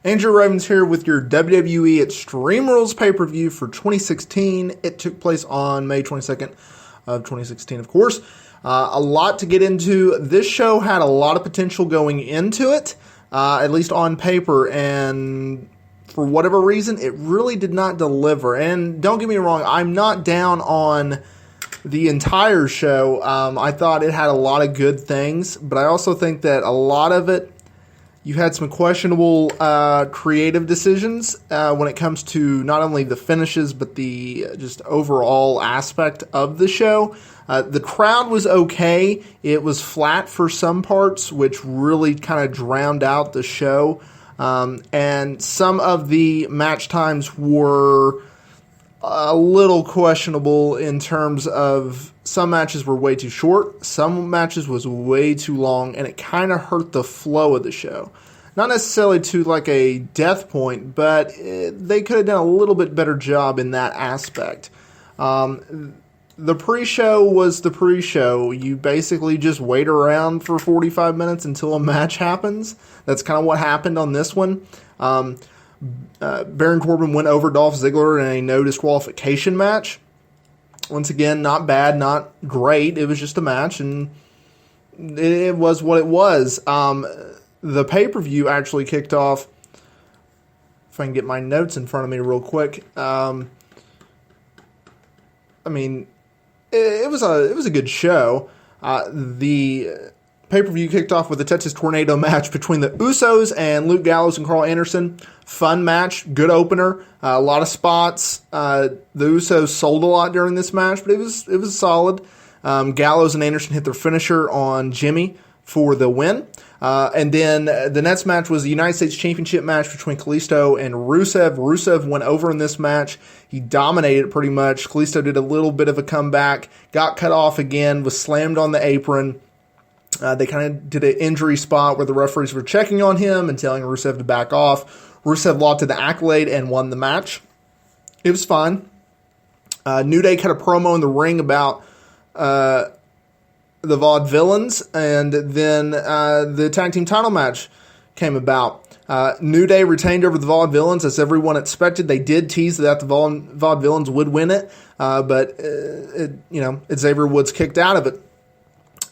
Andrew Ravens here with your WWE Extreme Rules pay-per-view for 2016. It took place on May 22nd of 2016, of course. A lot to get into. This show had a lot of potential going into it, at least on paper, and for whatever reason, it really did not deliver. And don't get me wrong, I'm not down on the entire show. I thought it had a lot of good things, but I also think that a lot of it, you had some questionable creative decisions when it comes to not only the finishes, but the just overall aspect of the show. The crowd was okay. It was flat for some parts, which really kind of drowned out the show. And some of the match times were a little questionable in terms of some matches were way too short, some matches was way too long, and it kind of hurt the flow of the show. Not necessarily to like a death point, but they could have done a little bit better job in that aspect. The pre-show was the pre-show. You basically just wait around for 45 minutes until a match happens. That's kind of what happened on this one. Baron Corbin went over Dolph Ziggler in a no disqualification match. Once again, not bad, not great. It was just a match, and it was what it was. The pay-per-view actually kicked off. If I can get my notes in front of me real quick. I mean, it was a good show. The pay-per-view kicked off with a Texas Tornado match between the Usos and Luke Gallows and Carl Anderson. Fun match, good opener, a lot of spots. The Usos sold a lot during this match, but it was solid. Gallows and Anderson hit their finisher on Jimmy for the win. And then the next match was the United States Championship match between Kalisto and Rusev. Rusev went over in this match. He dominated pretty much. Kalisto did a little bit of a comeback, got cut off again, was slammed on the apron. They kind of did an injury spot where the referees were checking on him and telling Rusev to back off. Rusev locked the accolade and won the match. It was fun. New Day cut a promo in the ring about the Vaudevillains, and then the tag team title match came about. New Day retained over the Vaudevillains, as everyone expected. They did tease that the Vaudevillains would win it, but Xavier Woods kicked out of it.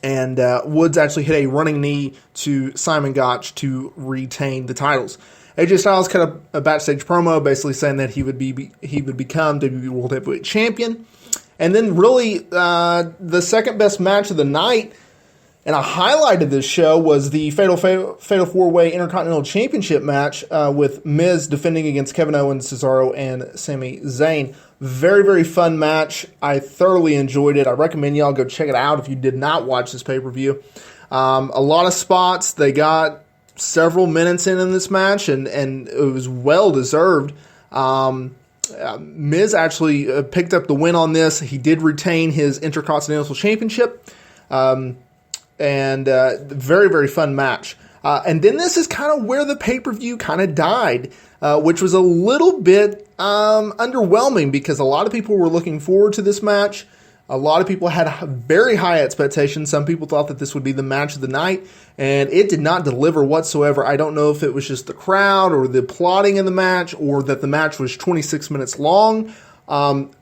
And Woods actually hit a running knee to Simon Gotch to retain the titles. AJ Styles cut a backstage promo basically saying that he would become WWE World Heavyweight Champion. And then really the second best match of the night and a highlight of this show was the Fatal 4-Way Intercontinental Championship match with Miz defending against Kevin Owens, Cesaro, and Sami Zayn. Very, very fun match. I thoroughly enjoyed it. I recommend y'all go check it out if you did not watch this pay-per-view. A lot of spots. They got several minutes in this match, and it was well-deserved. Miz actually picked up the win on this. He did retain his Intercontinental Championship. And very, very fun match. And then this is kind of where the pay-per-view kind of died, which was a little bit underwhelming because a lot of people were looking forward to this match. A lot of people had very high expectations. Some people thought that this would be the match of the night, and it did not deliver whatsoever. I don't know if it was just the crowd or the plotting in the match or that the match was 26 minutes long.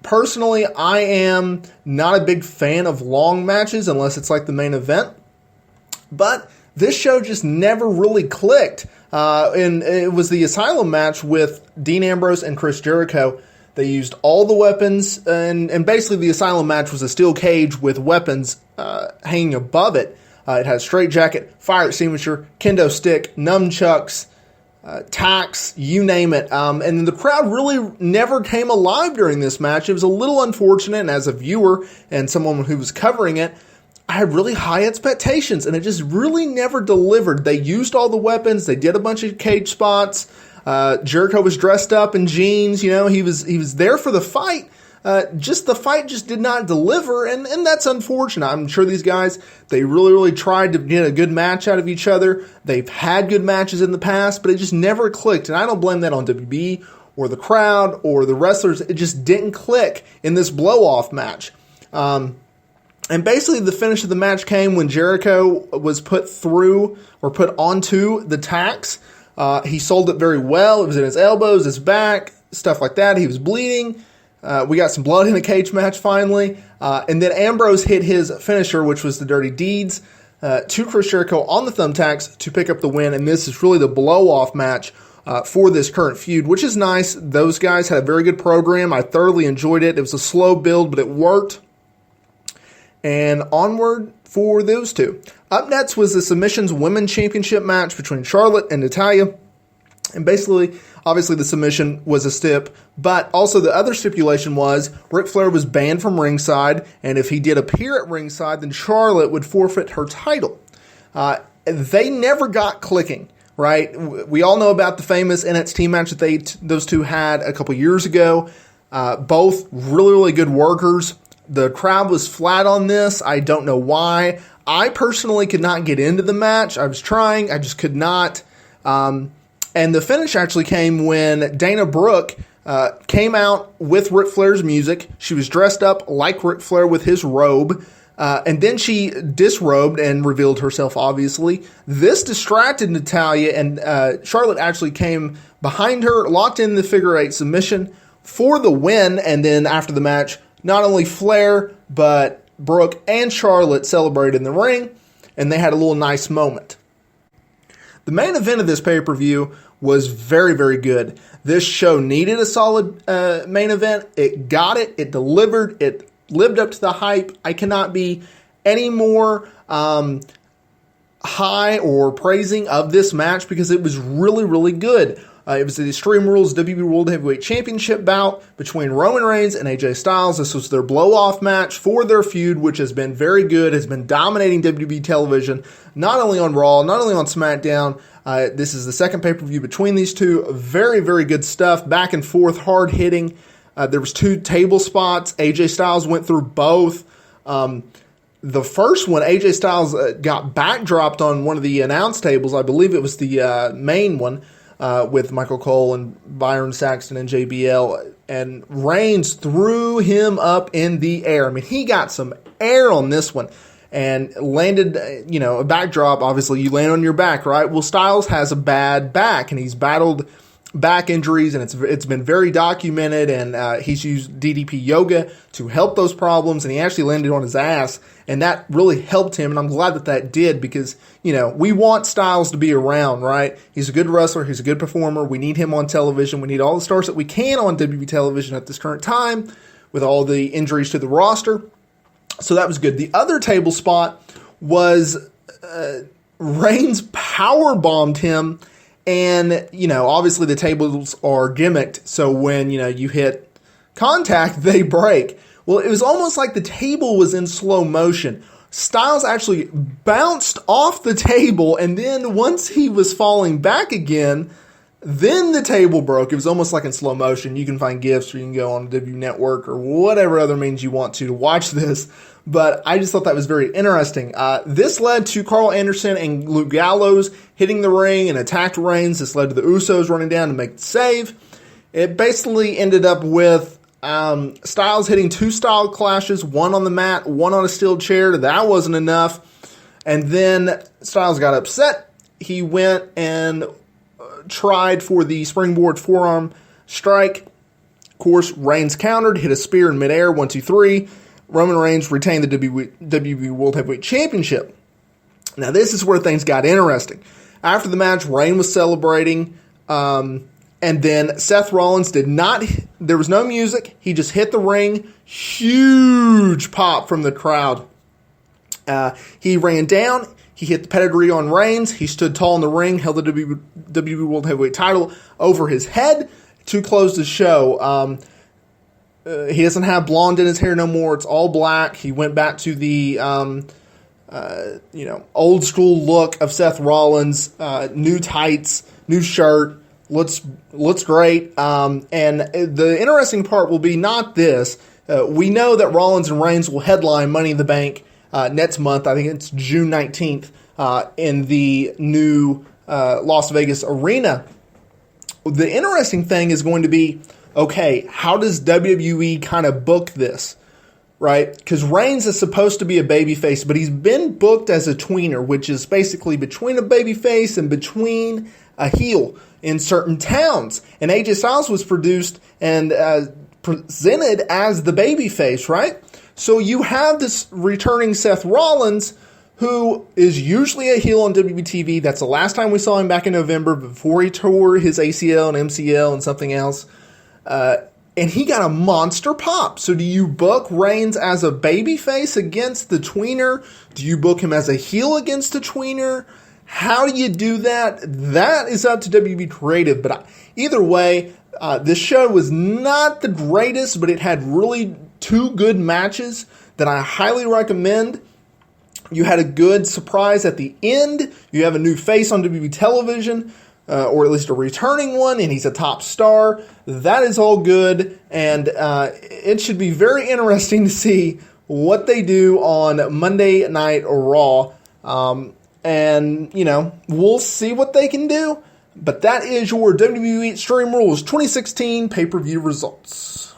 Personally, I am not a big fan of long matches unless it's like the main event. But this show just never really clicked. And it was the Asylum match with Dean Ambrose and Chris Jericho. They used all the weapons, and basically the Asylum match was a steel cage with weapons hanging above it. It had a straitjacket, fire extinguisher, kendo stick, nunchucks, tacks, you name it. And the crowd really never came alive during this match. It was a little unfortunate, and as a viewer and someone who was covering it, I had really high expectations, and it just really never delivered. They used all the weapons. They did a bunch of cage spots. Jericho was dressed up in jeans. You know, he was there for the fight. The fight just did not deliver, and that's unfortunate. I'm sure these guys, they really, really tried to get a good match out of each other. They've had good matches in the past, but it just never clicked, and I don't blame that on WB or the crowd or the wrestlers. It just didn't click in this blow-off match. And basically the finish of the match came when Jericho was put through or put onto the tacks. He sold it very well. It was in his elbows, his back, stuff like that. He was bleeding. We got some blood in a cage match finally. And then Ambrose hit his finisher, which was the Dirty Deeds, to Chris Jericho on the thumbtacks to pick up the win. And this is really the blow-off match for this current feud, which is nice. Those guys had a very good program. I thoroughly enjoyed it. It was a slow build, but it worked. And onward for those two. Up next was the Submissions Women's Championship match between Charlotte and Natalya. And basically, obviously the submission was a stip, but also the other stipulation was Ric Flair was banned from ringside, and if he did appear at ringside, then Charlotte would forfeit her title. They never got clicking, right? We all know about the famous NXT match that those two had a couple years ago. Both really, really good workers. The crowd was flat on this. I don't know why. I personally could not get into the match. I was trying. I just could not. And the finish actually came when Dana Brooke came out with Ric Flair's music. She was dressed up like Ric Flair with his robe. And then she disrobed and revealed herself, obviously. This distracted Natalya, and Charlotte actually came behind her, locked in the figure eight submission for the win. And then after the match, not only Flair, but Brooke and Charlotte celebrated in the ring, and they had a little nice moment. The main event of this pay-per-view was very, very good. This show needed a solid main event. It got it. It delivered. It lived up to the hype. I cannot be any more high or praising of this match because it was really, really good. It was the Extreme Rules WWE World Heavyweight Championship bout between Roman Reigns and AJ Styles. This was their blow-off match for their feud, which has been very good, has been dominating WWE television, not only on Raw, not only on SmackDown. This is the second pay-per-view between these two. Very, very good stuff. Back and forth, hard-hitting. There was 2 table spots. AJ Styles went through both. The first one, AJ Styles got backdropped on one of the announce tables. I believe it was the main one. With Michael Cole and Byron Saxton and JBL, and Reigns threw him up in the air. I mean, he got some air on this one and landed, a backdrop. Obviously, you land on your back, right? Well, Styles has a bad back, and he's battled back injuries, and it's been very documented, and he's used DDP yoga to help those problems, and he actually landed on his ass, and that really helped him, and I'm glad that did, because, we want Styles to be around, right? He's a good wrestler, he's a good performer, we need him on television, we need all the stars that we can on WWE television at this current time, with all the injuries to the roster, so that was good. The other table spot was Reigns powerbombed him. And, obviously the tables are gimmicked, so when, you hit contact, they break. Well, it was almost like the table was in slow motion. Styles actually bounced off the table, and then once he was falling back again, then the table broke. It was almost like in slow motion. You can find GIFs, or you can go on the WWE Network, or whatever other means you want to watch this. But I just thought that was very interesting. This led to Carl Anderson and Luke Gallows hitting the ring and attacked Reigns. This led to the Usos running down to make the save. It basically ended up with Styles hitting 2 style clashes, one on the mat, one on a steel chair. That wasn't enough. And then Styles got upset. He went and tried for the springboard forearm strike. Of course, Reigns countered, hit a spear in midair, 1, 2, 3. Roman Reigns retained the WWE World Heavyweight Championship. Now, this is where things got interesting. After the match, Reigns was celebrating, and then Seth Rollins there was no music. He just hit the ring. Huge pop from the crowd. He ran down. He hit the pedigree on Reigns. He stood tall in the ring, held the WWE World Heavyweight title over his head to close the show. He doesn't have blonde in his hair no more. It's all black. He went back to the, old school look of Seth Rollins. New tights, new shirt. Looks great. And the interesting part will be not this. We know that Rollins and Reigns will headline Money in the Bank next month. I think it's June 19th in the new Las Vegas arena. The interesting thing is going to be, okay, how does WWE kind of book this? right? Because Reigns is supposed to be a babyface, but he's been booked as a tweener, which is basically between a babyface and between a heel in certain towns. And AJ Styles was produced and presented as the babyface, right? So you have this returning Seth Rollins, who is usually a heel on WWE TV. That's the last time we saw him back in November before he tore his ACL and MCL and something else. And he got a monster pop. So do you book Reigns as a babyface against the tweener? Do you book him as a heel against the tweener? How do you do that? That is up to WWE Creative. But either way, this show was not the greatest, but it had really two good matches that I highly recommend. You had a good surprise at the end. You have a new face on WWE television, or at least a returning one, and he's a top star. That is all good, and it should be very interesting to see what they do on Monday Night Raw. And, we'll see what they can do. But that is your WWE Extreme Rules 2016 pay-per-view results.